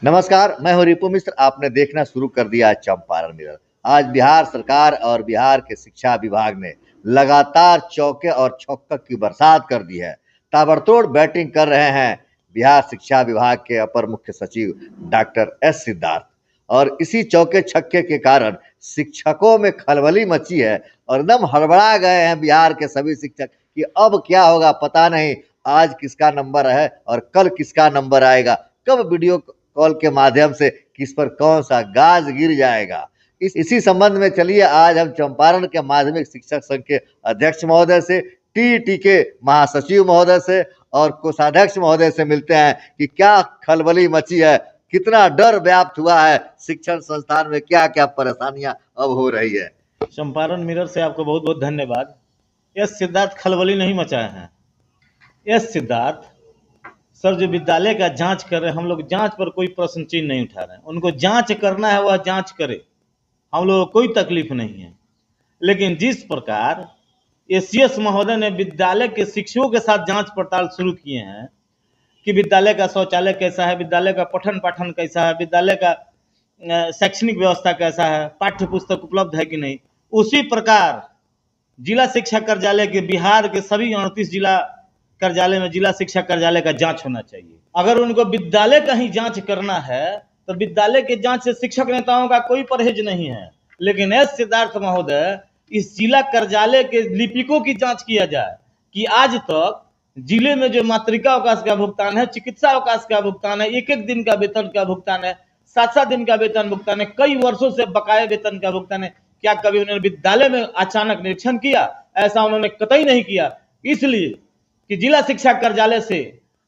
नमस्कार, मैं हूं रिपु मिश्र। आपने देखना शुरू कर दिया चंपारण मिरर। आज बिहार सरकार और बिहार के शिक्षा विभाग ने लगातार चौके और छक्के की बरसात कर दी है। ताबड़तोड़ बैटिंग कर रहे हैं बिहार शिक्षा विभाग के अपर मुख्य सचिव डॉक्टर एस सिद्धार्थ। और इसी चौके छक्के के कारण शिक्षकों में खलबली मची है और एकदम हड़बड़ा गए हैं बिहार के सभी शिक्षक कि अब क्या होगा पता नहीं। आज किसका नंबर है और कल किसका नंबर आएगा, कब वीडियो कॉल के माध्यम से किस पर कौन सा गाज गिर जाएगा। इसी संबंध में चलिए आज हम चंपारण के माध्यमिक शिक्षक संघ के अध्यक्ष महोदय से, टीईटी के महासचिव महोदय से और कोषाध्यक्ष महोदय से मिलते हैं कि क्या खलबली मची है, कितना डर व्याप्त हुआ है, शिक्षण संस्थान में क्या क्या परेशानियां अब हो रही है। चंपारण मिरर से आपको बहुत बहुत धन्यवाद। एस सिद्धार्थ खलबली नहीं मचाए हैं। एस सिद्धार्थ सर जो विद्यालय का जांच कर रहे हैं, हम लोग जांच पर कोई प्रश्न चिन्ह नहीं उठा रहे हैं। उनको जांच करना है वह जांच करे, हम लोगों को कोई तकलीफ नहीं है। लेकिन जिस प्रकार एसीएस महोदय ने विद्यालय के शिक्षकों के साथ जांच पड़ताल शुरू किए हैं कि विद्यालय का शौचालय कैसा है, विद्यालय का पठन पाठन कैसा है, विद्यालय का शैक्षणिक व्यवस्था कैसा है, पाठ्य पुस्तक उपलब्ध है कि नहीं, उसी प्रकार जिला शिक्षा कार्यालय के बिहार के सभी 38 जिला कार्यालय में जिला शिक्षा कार्यालय का जांच होना चाहिए। अगर उनको विद्यालय का ही जांच करना है तो विद्यालय के जांच से शिक्षक नेताओं का कोई परहेज नहीं है। लेकिन एस सिद्धार्थ महोदय इस जिला कार्यालय के लिपिकों की जांच किया जाए कि आज तक जिले में जो मातृका अवकाश का भुगतान है, चिकित्सा अवकाश का भुगतान है, एक एक दिन का वेतन का भुगतान है, 7-7 दिन का वेतन भुगतान है, कई वर्षों से बकाया वेतन का भुगतान है, क्या कभी उन्होंने विद्यालय में अचानक निरीक्षण किया? ऐसा उन्होंने कतई नहीं किया। इसलिए कि जिला शिक्षा कार्यालय से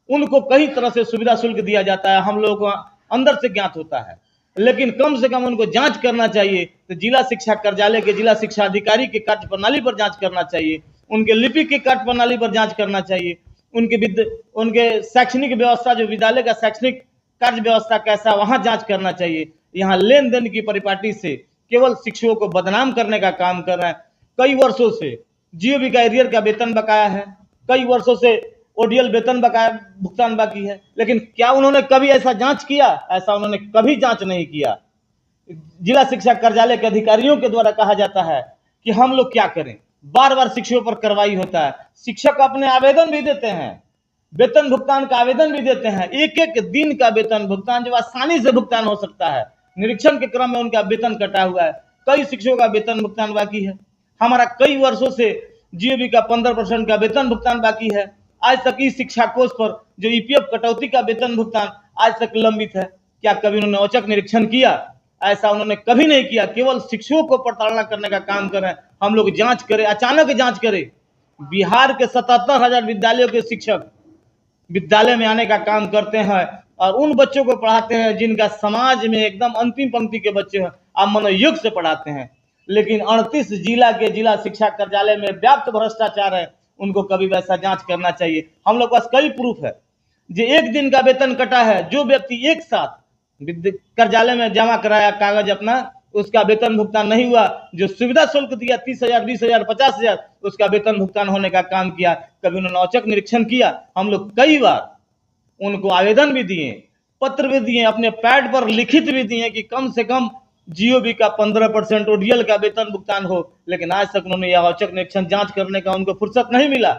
उनको कई तरह से सुविधा शुल्क दिया जाता है, हम लोगों को अंदर से ज्ञात होता है, लेकिन कम से कम उनको जांच करना चाहिए। तो जिला शिक्षा कार्यालय के जिला शिक्षा अधिकारी के कार्य प्रणाली पर जांच करना चाहिए, उनके लिपिक की कार्य प्रणाली पर जांच करना चाहिए, उनके शैक्षणिक व्यवस्था, जो विद्यालय का शैक्षणिक कार्य व्यवस्था कैसा, वहां जांच करना चाहिए। यहाँ लेन देन की परिपाटी से केवल शिक्षकों को बदनाम करने का काम कर रहे हैं। कई वर्षों से जीओबी का एरियर का वेतन बकाया है, कई वर्षों से ओडीएल वेतन बकाया भुगतान बाकी है, लेकिन क्या उन्होंने कभी ऐसा जांच किया? ऐसा उन्होंने कभी जांच नहीं किया। जिला शिक्षा कार्यालय के अधिकारियों के द्वारा कहा जाता है कि हम लोग क्या करें, बार बार शिक्षकों पर कार्रवाई होता है। शिक्षक अपने आवेदन भी देते हैं, वेतन भुगतान का आवेदन भी देते हैं, एक एक दिन का वेतन भुगतान जो आसानी से भुगतान हो सकता है, निरीक्षण के क्रम में उनका वेतन कटा हुआ है, कई शिक्षकों का वेतन भुगतान बाकी है। हमारा कई वर्षों से जीओबी का 15% का वेतन भुगतान बाकी है। आज तक इस शिक्षा कोष पर जो ईपीएफ कटौती का वेतन भुगतान आज तक लंबित है। क्या कभी उन्होंने औचक निरीक्षण किया? ऐसा उन्होंने कभी नहीं किया। केवल शिक्षकों को प्रताड़ना करने का काम कर रहे हैं। हम लोग जांच करें, अचानक जांच करें। बिहार के 77,000 विद्यालयों के शिक्षक विद्यालय में आने का काम करते हैं और उन बच्चों को पढ़ाते हैं जिनका समाज में एकदम अंतिम पंक्ति के बच्चे हैं, आप मनोयुग से पढ़ाते हैं। लेकिन 38 जिला के जिला शिक्षा कार्यालय में व्याप्त भ्रष्टाचार है, उनको कभी वैसा जांच करना चाहिए। हम लोग पास कई प्रूफ है। जो एक दिन का वेतन कटा है, जो व्यक्ति एक साथ कार्यालय में जमा कराया कागज अपना, उसका वेतन भुगतान नहीं हुआ। जो सुविधा शुल्क दिया 30,000, 20,000, 50,000, उसका वेतन भुगतान होने का काम किया। कभी उन्होंने औचक निरीक्षण किया? हम लोग कई बार उनको आवेदन भी दिए, पत्र भी दिए, अपने पैड पर लिखित भी दिए कि कम से कम जीओबी का 15% ओडीएल का वेतन भुगतान हो, लेकिन आज तक उन्होंने यह औचक निरीक्षण जांच करने का उनको फुर्सत नहीं मिला।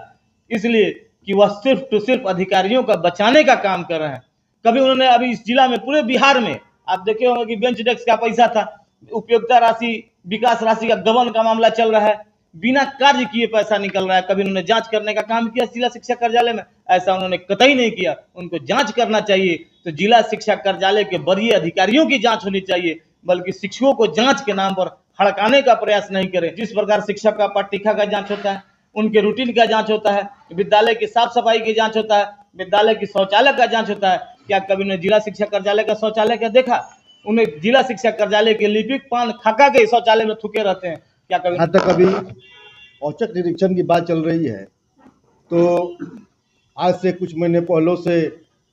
इसलिए कि वह सिर्फ तो सिर्फ अधिकारियों का बचाने का काम कर रहे हैं। कभी उन्होंने अभी इस जिला में, पूरे बिहार में आप देखे होंगे कि बेंच डेस्क का पैसा था, उपयोगिता राशि, विकास राशि का गबन का मामला चल रहा है, बिना कार्य किए पैसा निकल रहा है। कभी उन्होंने जांच करने का काम किया जिला शिक्षा कार्यालय में? ऐसा उन्होंने कतई नहीं किया। उनको जांच करना चाहिए तो जिला शिक्षा कार्यालय के वरीय अधिकारियों की जांच होनी चाहिए, बल्कि शिक्षकों को जांच के नाम पर हड़काने का प्रयास नहीं करें। जिस प्रकार शिक्षक का पट्टिका का जांच होता है, उनके रूटीन का जांच होता है, विद्यालय की साफ सफाई की जांच होता है, विद्यालय की शौचालय का जांच होता है, क्या कभी उन्हें जिला शिक्षा कार्यालय का शौचालय क्या देखा? उन्हें जिला शिक्षा कार्यालय के लिपिक पान खाका के शौचालय में थूके रहते हैं। क्या कभी यहाँ तक अभी औचक निरीक्षण की बात चल रही है, तो आज से कुछ महीने पहलों से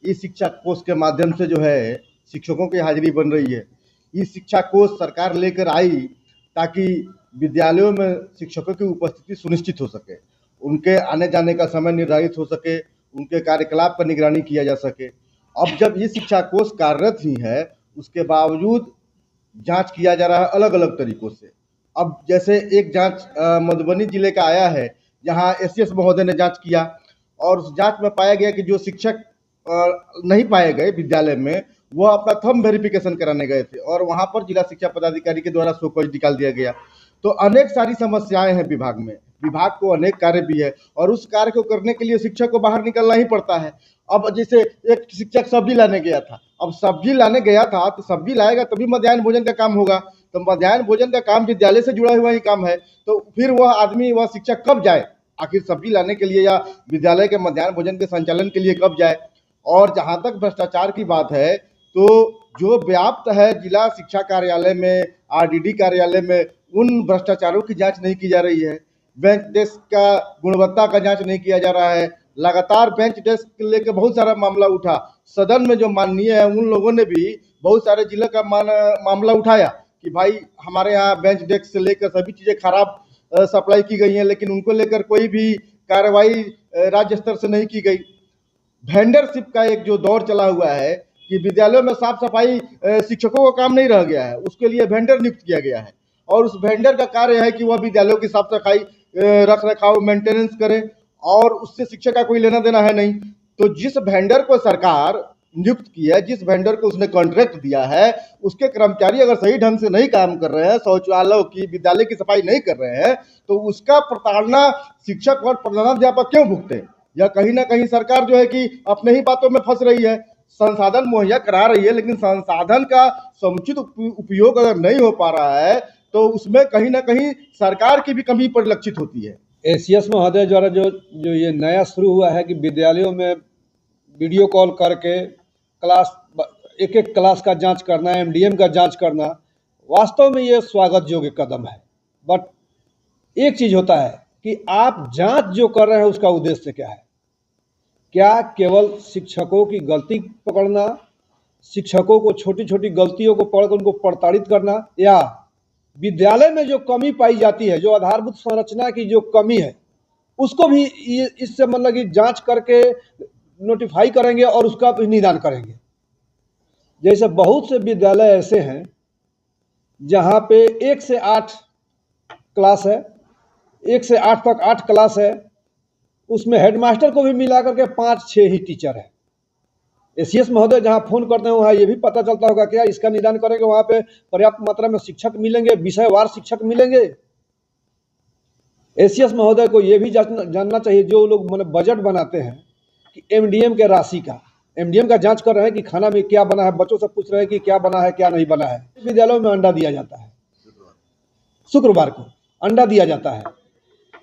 ई शिक्षा कोष के माध्यम से जो है शिक्षकों की हाजिरी बन रही है। ई शिक्षा कोष सरकार लेकर आई ताकि विद्यालयों में शिक्षकों की उपस्थिति सुनिश्चित हो सके, उनके आने जाने का समय निर्धारित हो सके, उनके कार्यकलाप पर निगरानी किया जा सके अब जब ये शिक्षा कोष कार्यरत ही है, उसके बावजूद जांच किया जा रहा है अलग अलग तरीकों से। अब जैसे एक जांच मधुबनी जिले का आया है, जहां एसएस महोदय ने जांच किया और उस जांच में पाया गया कि जो शिक्षक नहीं पाए गए विद्यालय में, वह अपना थंब वेरिफिकेशन कराने गए थे और वहां पर जिला शिक्षा पदाधिकारी के द्वारा शो कॉज निकाल दिया गया। तो अनेक सारी समस्याएं हैं विभाग में, विभाग को अनेक कार्य भी है और उस कार्य को करने के लिए शिक्षक को बाहर निकलना ही पड़ता है। अब जैसे एक शिक्षक सब्जी लाने गया था, अब सब्जी लाने गया था तो सब्जी लाएगा तभी मध्याह्न भोजन का काम होगा, तो मध्याह्न भोजन का काम विद्यालय से जुड़ा हुआ ही काम है, तो फिर वह आदमी, वह शिक्षक कब जाए आखिर सब्जी लाने के लिए या विद्यालय के मध्याह्न भोजन के संचालन के लिए कब जाए। और जहां तक भ्रष्टाचार की बात है, तो जो व्याप्त है जिला शिक्षा कार्यालय में, आरडीडी कार्यालय में, उन भ्रष्टाचारों की जांच नहीं की जा रही है। बेंच डेस्क का गुणवत्ता का जांच नहीं किया जा रहा है। लगातार बेंच डेस्क लेकर बहुत सारा मामला उठा, सदन में जो माननीय है उन लोगों ने भी बहुत सारे जिले का मामला उठाया कि भाई हमारे यहाँ बेंच डेस्क से लेकर सभी चीज़ें खराब सप्लाई की गई हैं, लेकिन उनको लेकर कोई भी कार्रवाई राज्य स्तर से नहीं की गई। वेंडरशिप का एक जो दौर चला हुआ है कि विद्यालयों में साफ सफाई शिक्षकों का काम नहीं रह गया है, उसके लिए वेंडर नियुक्त किया गया है और उस वेंडर का कार्य है कि वह विद्यालयों की साफ सफाई, रख रखाव, मेंटेनेंस करे और उससे शिक्षक का कोई लेना देना है नहीं। तो जिस वेंडर को सरकार नियुक्त की है, जिस वेंडर को उसने कॉन्ट्रैक्ट दिया है, उसके कर्मचारी अगर सही ढंग से नहीं काम कर रहे हैं, शौचालयों की, विद्यालय की सफाई नहीं कर रहे हैं, तो उसका प्रताड़ना शिक्षक और प्रधानाध्यापक क्यों भुगते हैं? या कहीं ना कहीं सरकार जो है कि अपने ही बातों में फंस रही है, संसाधन मुहैया करा रही है, लेकिन संसाधन का समुचित उपयोग अगर नहीं हो पा रहा है तो उसमें कहीं ना कहीं सरकार की भी कमी परिलक्षित होती है। एसीएस महोदय द्वारा जो ये नया शुरू हुआ है कि विद्यालयों में वीडियो कॉल करके क्लास, एक एक क्लास का जांच करना, एमडीएम का जांच करना, वास्तव में ये स्वागत योग्य कदम है। बट एक चीज़ होता है कि आप जांच जो कर रहे हैं उसका उद्देश्य क्या है? क्या केवल शिक्षकों की गलती पकड़ना, शिक्षकों को छोटी छोटी गलतियों को पकड़ कर उनको प्रताड़ित करना, या विद्यालय में जो कमी पाई जाती है, जो आधारभूत संरचना की जो कमी है, उसको भी इससे मतलब कि जांच करके नोटिफाई करेंगे और उसका भी निदान करेंगे। जैसे बहुत से विद्यालय ऐसे हैं जहाँ पे 1 से 8 क्लास है, 1 से 8 तक 8 क्लास है, उसमें हेडमास्टर को भी मिला करके 5-6 ही टीचर है। एसीएस महोदय जहाँ फोन करते हैं वहाँ ये भी पता चलता होगा क्या इसका निदान करेंगे, वहाँ पे पर्याप्त मात्रा में शिक्षक मिलेंगे, विषयवार शिक्षक मिलेंगे। एसीएस महोदय को ये भी जानना चाहिए, जो लोग मैंने बजट बनाते हैं, कि एमडीएम के राशि का, एमडीएम का जांच कर रहे हैं कि खाना में क्या बना है, बच्चों से पूछ रहे हैं कि क्या बना है क्या नहीं बना है। विद्यालयों में अंडा दिया जाता है, शुक्रवार को अंडा दिया जाता है,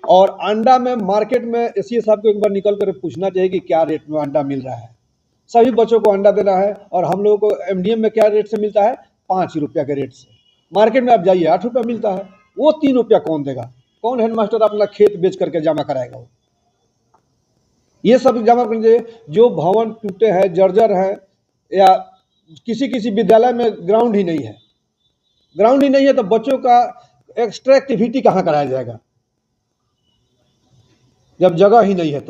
और अंडा में मार्केट में एसीएस साहब को एक बार निकल कर पूछना चाहिए कि क्या रेट में अंडा मिल रहा है। सभी बच्चों को अंडा देना है और हम लोगों को एमडीएम में क्या रेट से मिलता है? 5 रुपया के रेट से। मार्केट में आप जाइए 8 रुपया मिलता है, वो 3 रुपया कौन देगा? कौन हेडमास्टर अपना खेत बेच करके जमा कराएगा? वो ये सब जमा करेंगे। जो भवन टूटे हैं, जर्जर हैं, या किसी विद्यालय में ग्राउंड ही नहीं है, ग्राउंड ही नहीं है तो बच्चों का एक्स्ट्रा एक्टिविटी कहाँ कराया जाएगा जब जगह ही नहीं है?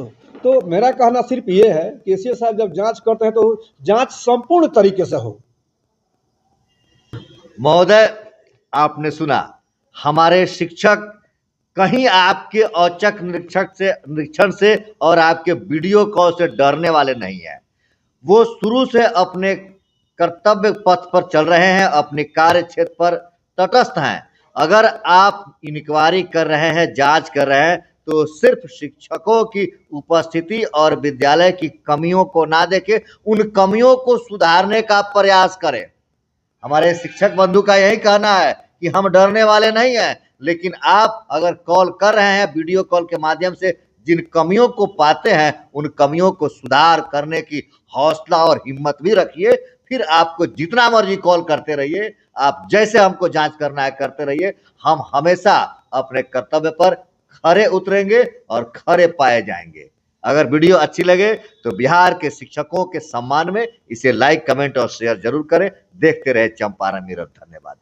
तो मेरा कहना सिर्फ ये है कि एसीएस साहब जब जांच करते हैं तो जांच संपूर्ण तरीके से हो। महोदय, आपने सुना, हमारे शिक्षक कहीं आपके औचक निरीक्षण से और आपके वीडियो कॉल से डरने वाले नहीं हैं। वो शुरू से अपने कर्तव्य पथ पर चल रहे हैं, अपने कार्य क्षेत्र पर तटस्थ हैं। अगर आप इंक्वायरी कर रहे हैं, जांच कर रहे हैं, तो सिर्फ शिक्षकों की उपस्थिति और विद्यालय की कमियों को ना देखें, उन कमियों को सुधारने का प्रयास करें। हमारे शिक्षक बंधु का यही कहना है कि हम डरने वाले नहीं हैं, लेकिन आप अगर कॉल कर रहे हैं, वीडियो कॉल के माध्यम से जिन कमियों को पाते हैं, उन कमियों को सुधार करने की हौसला और हिम्मत भी रखिए। फिर आपको जितना मर्जी कॉल करते रहिए, आप जैसे हमको जांच करना है करते रहिए। हम हमेशा अपने कर्तव्य पर खरे उतरेंगे और खरे पाए जाएंगे। अगर वीडियो अच्छी लगे तो बिहार के शिक्षकों के सम्मान में इसे लाइक, कमेंट और शेयर जरूर करें। देखते रहे चंपारण मिरर। धन्यवाद।